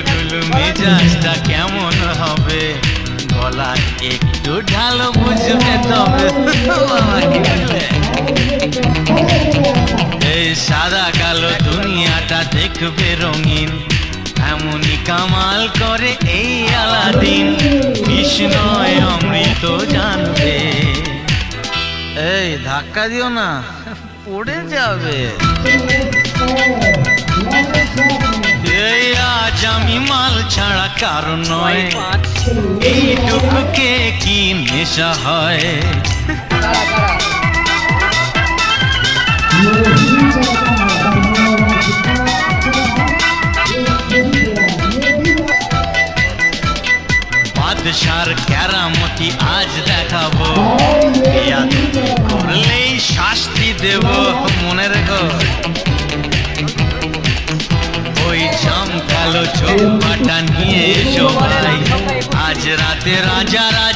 ঢুলু মেজাজটা কেমন হবে, গলায় একটু ঢালো বুঝবে তবে। এই সাদা কালো দুনিয়াটা দেখবে রঙিন, এমনই কামাল করে এই আলাদিন। কৃষ্ণয় অমৃত জানবে। এই ধাক্কা দিও না, পড়ে যাবে। এই আজ আমি মাল ছাড়া কারণ নয়, এইটুকুকে কি নেশা হয়। বাদশার কেরামতি আজ দেখাবো, করলেই শাস্তি দেব মনে রেখো। ওই চমকালো চোখ নিয়ে এসো ভাই, আজ রাতে রাজা রাজা